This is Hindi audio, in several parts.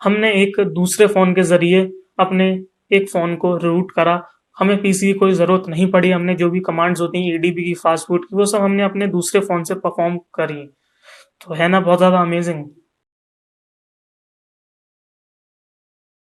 हमने एक दूसरे फ़ोन के ज़रिए अपने एक फ़ोन को रूट करा। हमें पीसी की कोई ज़रूरत नहीं पड़ी। हमने जो भी कमांड्स होती हैं एडीबी की, फास्टबूट की, वो सब हमने अपने दूसरे फ़ोन से परफ़ॉर्म करी। तो है ना बहुत ज़्यादा अमेज़िंग।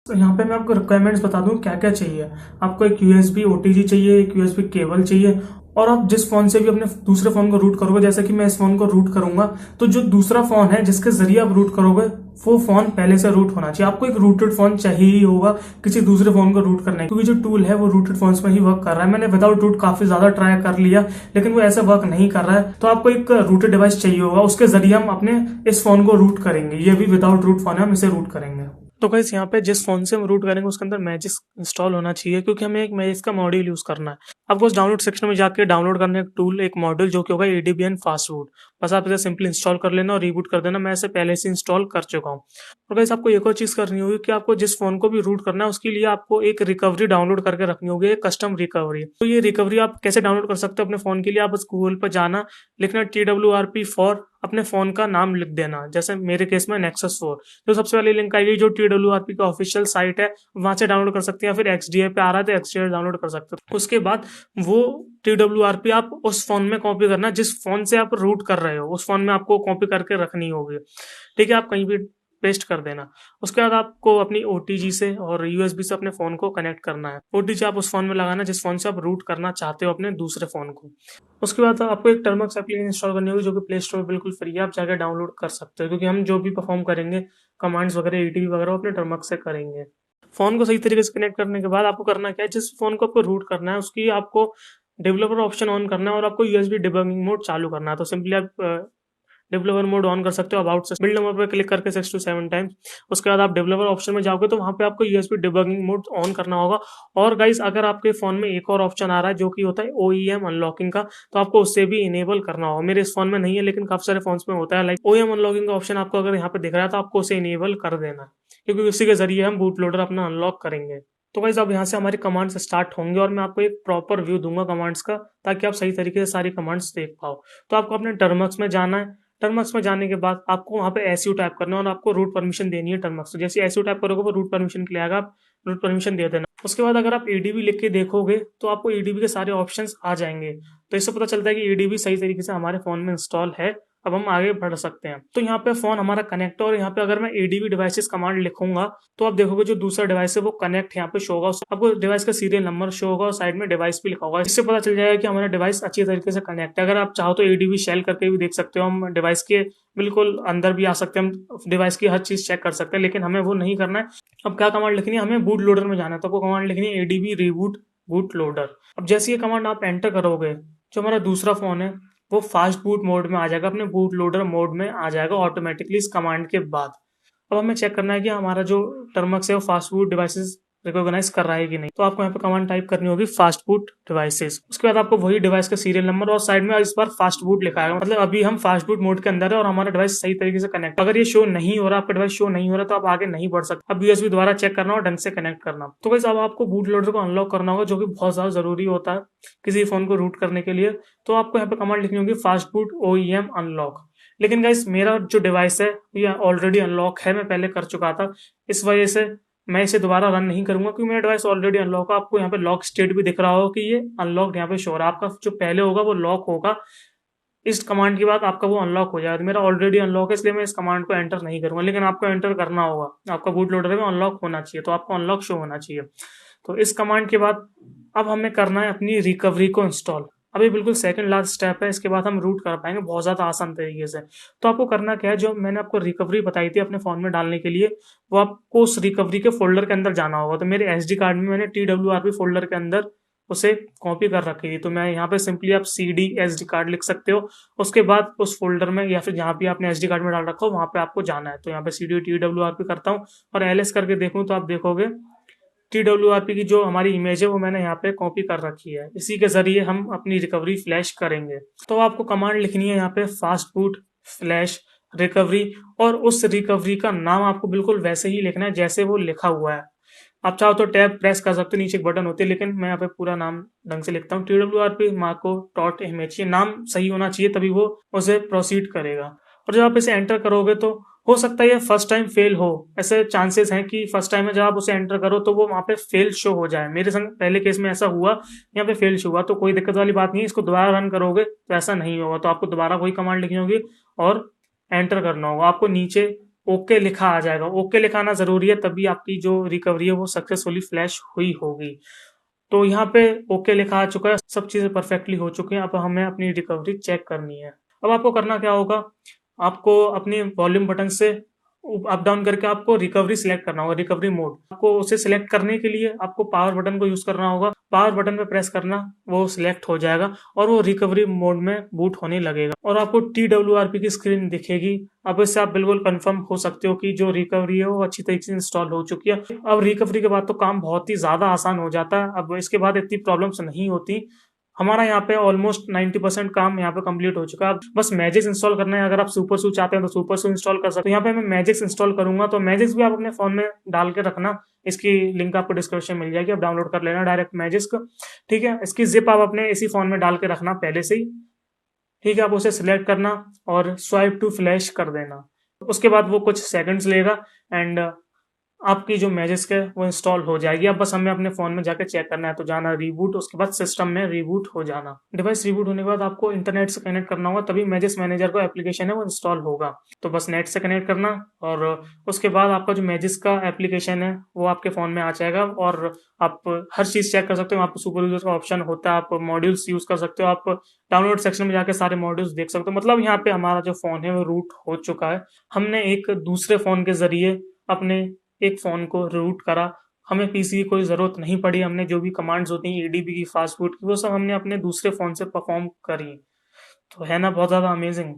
तो यहाँ पे मैं आपको रिक्वायरमेंट्स बता दूँ क्या क्या चाहिए। आपको एक यूएसबी ओटीजी चाहिए, एक यूएसबी केबल चाहिए, और आप जिस फोन से भी अपने दूसरे फोन को रूट करोगे, जैसे कि मैं इस फोन को रूट करूंगा, तो जो दूसरा फोन है जिसके जरिए आप रूट करोगे वो फोन पहले से रूट होना चाहिए। आपको एक रूटेड फोन चाहिए ही होगा किसी दूसरे फोन को रूट करने, क्योंकि जो टूल है वो रूटेड फोन में ही वर्क कर रहा है। मैंने विदाउट रूट काफी ज्यादा ट्राई कर लिया, लेकिन वो ऐसा वर्क नहीं कर रहा है। तो आपको एक रूटेड डिवाइस चाहिए होगा, उसके जरिए हम अपने इस फोन को रूट करेंगे। ये भी विदाउट रूट फोन है, हम इसे रूट करेंगे। तो गाइस यहाँ पे जिस फोन से हम रूट करेंगे उसके अंदर मैजिस इंस्टॉल होना चाहिए, क्योंकि हमें एक मैजिस का मॉड्यूल यूज करना है। आपको उस डाउनलोड सेक्शन में जाके डाउनलोड करना है एक टूल, एक मॉड्यूल, जो कि होगा एडीबीएन फास्टबूट। बस आप इसे सिंपली इंस्टॉल कर लेना और रीबूट कर देना। मैं इसे पहले से इंस्टॉल कर चुका हूँ। और गाइस आपको एक और चीज करनी होगी कि आपको जिस फोन को भी रूट करना है उसके लिए आपको एक रिकवरी डाउनलोड करके रखनी होगी, एक कस्टम रिकवरी। तो ये रिकवरी आप कैसे डाउनलोड कर सकते हो अपने फोन के लिए? आप बस गूगल पर जाना, लिखना TWRP फॉर, अपने फोन का नाम लिख देना, जैसे मेरे केस में नेक्सस 4। तो सबसे पहले लिंक आएगी जो TWRP का ऑफिशियल साइट है, वहां से डाउनलोड कर सकते हैं, या फिर XDA पे आ रहा है तो XDA डाउनलोड कर सकते हो। उसके बाद वो TWRP आप उस फोन में कॉपी करना, जिस फोन से आप रूट कर रहे हो उस फोन में आपको कॉपी करके रखनी होगी। ठीक है, आप कहीं भी पेस्ट कर देना। उसके बाद आपको अपनी ओटीजी से और यूएसबी से अपने फोन को कनेक्ट करना है। ओटीजी आप उस फोन में लगाना जिस फोन से आप रूट करना चाहते हो अपने दूसरे फोन को। उसके बाद आपको एक टर्मक्स एप्लीकेशन इंस्टॉल करनी होगी, जो कि प्ले स्टोर में बिल्कुल फ्री है, आप जाकर डाउनलोड कर सकते हो, क्योंकि हम जो भी परफॉर्म करेंगे कमांड्स वगैरह एटीवी वगैरह अपने टर्मक्स से करेंगे। फोन को सही तरीके से कनेक्ट करने के बाद आपको करना क्या है, जिस फोन को आपको रूट करना है उसकी आपको डेवलपर ऑप्शन ऑन करना है और आपको यूएसबी डिबगिंग मोड चालू करना है। तो सिंपली आप डेवलपर मोड ऑन कर सकते हो अबाउट से बिल्ड नंबर पर क्लिक करके 6 to 7 टाइम्स। उसके बाद आप डेवलपर ऑप्शन में जाओगे तो वहां पे आपको यूएसबी डिबगिंग मोड ऑन करना होगा। और गाइस अगर आपके फोन में एक और ऑप्शन आ रहा है जो कि होता है ओईएम अनलॉकिंग का, तो आपको उससे भी इनेबल करना होगा। मेरे इस फोन में नहीं है, लेकिन काफी सारे फोन्स में होता है। लाइक ओईएम अनलॉकिंग का ऑप्शन आपको अगर यहाँ पे दिख रहा है तो आपको उसे इनेबल कर देना है, क्योंकि उसी के जरिए हम बूट लोडर अपना अनलॉक करेंगे। तो गाइस अब यहाँ से हमारी कमांड्स स्टार्ट होंगे और मैं आपको एक प्रॉपर व्यू दूंगा कमांड्स का, ताकि आप सही तरीके से सारी कमांड्स देख पाओ। तो आपको अपने टर्मक्स में जाना है। टर्मक्स में जाने के बाद आपको वहाँ पे एसयू टाइप करना है और आपको रूट परमिशन देनी है टर्मक्स। तो जैसे एसयू टाइप करोगे वो रूट परमिशन के लिए आएगा, आप रूट परमिशन दे देना। उसके बाद अगर आप एडीबी लिख के देखोगे तो आपको एडीबी के सारे ऑप्शंस आ जाएंगे। तो इससे पता चलता है कि एडीबी सही तरीके से हमारे फोन में इंस्टॉल है। अब हम आगे बढ़ सकते हैं। तो यहाँ पे फोन हमारा कनेक्ट है और यहाँ पे अगर मैं एडीबी डिवाइसेस कमांड लिखूंगा तो आप देखोगे जो दूसरा डिवाइस है वो कनेक्ट यहाँ पे शो होगा। आपको डिवाइस का सीरियल नंबर शो होगा और साइड में डिवाइस भी लिखा होगा। इससे पता चल जाएगा कि हमारा डिवाइस अच्छी तरीके से कनेक्ट है। अगर आप चाहो तो एडीबी शेल करके भी देख सकते हो, हम डिवाइस के बिल्कुल अंदर भी आ सकते हैं, हम डिवाइस की हर चीज चेक कर सकते हैं, लेकिन हमें वो नहीं करना है। अब क्या कमांड लिखनी है, हमें बूट लोडर में जाना है, तो आपको कमांड लिखनी है एडीबी रीबूट बूट लोडर। अब जैसे ये कमांड आप एंटर करोगे, जो हमारा दूसरा फोन है वो फास्ट बूट मोड में आ जाएगा, अपने बूट लोडर मोड में आ जाएगा ऑटोमेटिकली इस कमांड के बाद। अब हमें चेक करना है कि हमारा जो टर्मक्स है वो फास्ट फूड डिवाइसेस रिकॉग्नाइज कर रहा है कि नहीं। तो आपको यहाँ पे कमांड टाइप करनी होगी फास्ट फूड डिवाइसेस। उसके बाद आपको वही डिवाइस का सीरियल नंबर और साइड में इस बार फास्ट फूड लिखा है, मतलब अभी हम फास्ट फूड मोड के अंदर है और हमारा डिवाइस सही तरीके से कनेक्ट। अगर ये शो नहीं हो रहा, आपका डिवाइस शो नहीं हो रहा, तो आप आगे नहीं बढ़ सकते। अब यूएसबी द्वारा चेक करना और ढंग से कनेक्ट करना। तो गाइस अब आपको बूट लोडर को अनलॉक करना होगा, जो कि बहुत ज्यादा जरूरी होता है किसी फोन को रूट करने के लिए। तो आपको यहाँ पे कमांड लिखनी होगी फास्ट फूड ओईएम अनलॉक। लेकिन गाइस मेरा जो डिवाइस है ये ऑलरेडी अनलॉक है, मैं पहले कर चुका था, इस वजह से मैं इसे दोबारा रन नहीं करूंगा, क्योंकि मेरा डिवाइस ऑलरेडी अनलॉक है। आपको यहाँ पे लॉक स्टेट भी दिख रहा होगा कि ये अनलॉक यहाँ पे शो रहा है। आपका जो पहले होगा वो लॉक होगा, इस कमांड के बाद आपका वो अनलॉक हो जाएगा। तो मेरा ऑलरेडी अनलॉक है, इसलिए मैं इस कमांड को एंटर नहीं करूंगा, लेकिन आपको एंटर करना होगा। आपका बूट लोडर में अनलॉक होना चाहिए, तो आपको अनलॉक शो होना चाहिए। तो इस कमांड के बाद अब हमें करना है अपनी रिकवरी को इंस्टॉल। अब ये बिल्कुल सेकंड लास्ट स्टेप है, इसके बाद हम रूट कर पाएंगे बहुत ज्यादा आसान तरीके से। तो आपको करना क्या है, जो मैंने आपको रिकवरी बताई थी अपने फोन में डालने के लिए, वो आपको उस रिकवरी के फोल्डर के अंदर जाना होगा। तो मेरे एसडी कार्ड में मैंने TWRP फोल्डर के अंदर उसे कॉपी कर रखी थी। तो मैं यहाँ पे सिंपली आप CD SD कार्ड लिख सकते हो। उसके बाद उस फोल्डर में या फिर जहाँ भी आपने SD कार्ड में डाल रखा हो वहां पे आपको जाना है। तो यहाँ पे CD TWRP करता हूँ और LS करके देखूँ तो आप देखोगे TWRP की जो हमारी इमेज है वो मैंने यहाँ पे कॉपी कर रखी है। इसी के जरिए हम अपनी रिकवरी फ्लैश करेंगे। तो आपको कमांड लिखनी है यहाँ पे फास्ट फूड फ्लैश रिकवरी, और उस रिकवरी का नाम आपको बिल्कुल वैसे ही लिखना है जैसे वो लिखा हुआ है। आप चाहो तो टैब प्रेस कर सकते हो, नीचे एक बटन होती है, लेकिन मैं यहाँ पे पूरा नाम ढंग से लिखता हूँ TWRP मार्को डॉट इमेज। ये नाम सही होना चाहिए तभी वो उसे प्रोसीड करेगा। और जब आप इसे एंटर करोगे तो हो सकता है ये फर्स्ट टाइम फेल हो, ऐसे चांसेस हैं कि फर्स्ट टाइम में जब आप उसे एंटर करो तो वो वहाँ पे फेल शो हो जाए। मेरे संग पहले केस में ऐसा हुआ, यहाँ पे फेल शो हुआ, तो कोई दिक्कत वाली बात नहीं है। इसको दोबारा रन करोगे तो ऐसा नहीं होगा, तो आपको दोबारा वही कमांड लिखनी होगी और एंटर करना होगा। आपको नीचे ओके लिखा आ जाएगा, ओके लिखाना जरूरी है, तभी आपकी जो रिकवरी है वो सक्सेसफुली फ्लैश हुई होगी। तो यहाँ पे ओके लिखा आ चुका है, सब चीजें परफेक्टली हो चुकी हैं। अब हमें अपनी रिकवरी चेक करनी है। अब आपको करना क्या होगा, आपको अपने वॉल्यूम बटन से अप डाउन करके आपको रिकवरी सिलेक्ट करना होगा, रिकवरी मोड। आपको उसे सिलेक्ट करने के लिए आपको पावर बटन को यूज करना होगा। पावर बटन पे प्रेस करना, वो सिलेक्ट हो जाएगा और वो रिकवरी मोड में बूट होने लगेगा और आपको TWRP की स्क्रीन दिखेगी। अब इससे आप बिल्कुल कंफर्म हो सकते हो कि जो रिकवरी है वो अच्छी तरीके से इंस्टॉल हो चुकी है। अब रिकवरी के बाद तो काम बहुत ही ज्यादा आसान हो जाता है। अब इसके बाद इतनी प्रॉब्लम्स नहीं होती। हमारा यहाँ पे ऑलमोस्ट 90% काम यहाँ पे कंप्लीट हो चुका है। अब बस मैजिक्स इंस्टॉल करना है। अगर आप सुपर सू चाहते हैं तो सुपर सू इंस्टॉल कर सकते हो। यहाँ पे मैं मैजिक्स इंस्टॉल करूंगा, तो मैजिक्स भी आप अपने फोन में डाल के रखना। इसकी लिंक आपको डिस्क्रिप्शन मिल जाएगी, आप डाउनलोड कर लेना डायरेक्ट मैजिक्स को। ठीक है, इसकी जिप आप अपने इसी फोन में डाल के रखना पहले से ही। ठीक है, आप उसे सिलेक्ट करना और स्वाइप टू फ्लैश कर देना। उसके बाद वो कुछ सेकंड्स लेगा एंड आपकी जो मैजिस्क है वो इंस्टॉल हो जाएगी। अब बस हमें अपने फोन में जाकर चेक करना है, तो जाना रिबूट, उसके बाद सिस्टम में रिबूट हो जाना। डिवाइस रिबूट होने के बाद आपको इंटरनेट से कनेक्ट करना होगा, तभी मैजिस्क मैनेजर का एप्लीकेशन है वो इंस्टॉल होगा। तो बस नेट से कनेक्ट करना और उसके बाद आपका जो मैजिस्क का एप्लीकेशन है वो आपके फोन में आ जाएगा और आप हर चीज चेक कर सकते हो। आपको सुपर यूजर का ऑप्शन होता है, आप मॉड्यूल्स यूज कर सकते हो, आप डाउनलोड सेक्शन में जाकर सारे मॉड्यूल्स देख सकते हो। मतलब यहाँ पे हमारा जो फोन है वो रूट हो चुका है। हमने एक दूसरे फोन के जरिए अपने एक फोन को रूट करा। हमें पीसी की कोई जरूरत नहीं पड़ी। हमने जो भी कमांड्स होती हैं एडीबी की, फास्ट फूड की, वो सब हमने अपने दूसरे फोन से परफॉर्म करी। तो है ना बहुत ज्यादा अमेजिंग।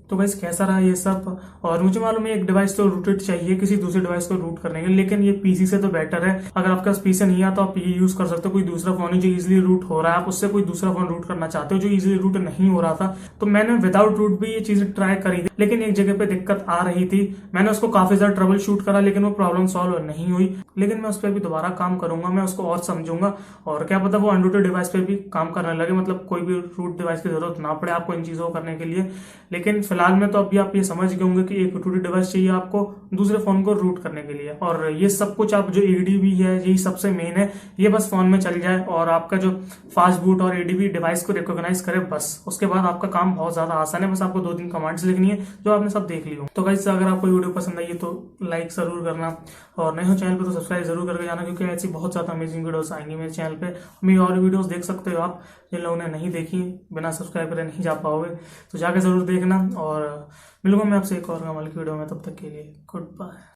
तो वैसे कैसा रहा ये सब। और मुझे मालूम है एक डिवाइस तो रूटेड चाहिए किसी दूसरे डिवाइस को रूट करने के लिए, लेकिन ये पीसी से तो बेटर है। अगर आपके पास पीसी नहीं आता तो आप ये यूज कर सकते हो। कोई दूसरा फोन है जो इजीली रूट हो रहा है, आप उससे कोई दूसरा फोन रूट करना चाहते हो जो इजीली रूट नहीं हो रहा था, तो मैंने विदाउट रूट भी ये चीजें ट्राई करी थी, लेकिन एक जगह पे दिक्कत आ रही थी। मैंने उसको काफी ज्यादा ट्रबल शूट करा, लेकिन वो प्रॉब्लम सॉल्व नहीं हुई। लेकिन मैं उस पर भी दोबारा काम करूंगा, मैं उसको और समझूंगा और क्या पता वो अनरूटेड डिवाइस पे भी काम करने लगे, मतलब कोई भी रूट डिवाइस की जरूरत ना पड़े आपको इन चीजों को करने के लिए। लेकिन फिलहाल में तो अभी आप ये समझ गए होंगे कि एक रूटेड डिवाइस चाहिए आपको दूसरे फोन को रूट करने के लिए। और ये सब कुछ आप जो एडीबी है यही सबसे मेन है, ये बस फोन में चल जाए और आपका जो फास्ट बूट और एडीबी डिवाइस को रिकॉग्नाइज करे, बस उसके बाद आपका काम बहुत ज्यादा आसान है। बस आपको 2-3 कमांड्स लिखनी है जो आपने सब देख ली हो। तो गाइस अगर आपको वीडियो पसंद आई है तो लाइक जरूर करना और नए हो चैनल पे तो सब्सक्राइब जरूर करके जाना, क्योंकि ऐसी बहुत ज्यादा अमेजिंग वीडियोस आएंगी मेरे चैनल पे। मेरी और वीडियोस देख सकते हो आप, जिन लोगों ने नहीं देखी बिना सब्सक्राइब करे नहीं जा पाओगे, तो जाके जरूर देखना। और मिलूंगा मैं आपसे एक और कमाल की वीडियो में, तब तक के लिए गुड बाय।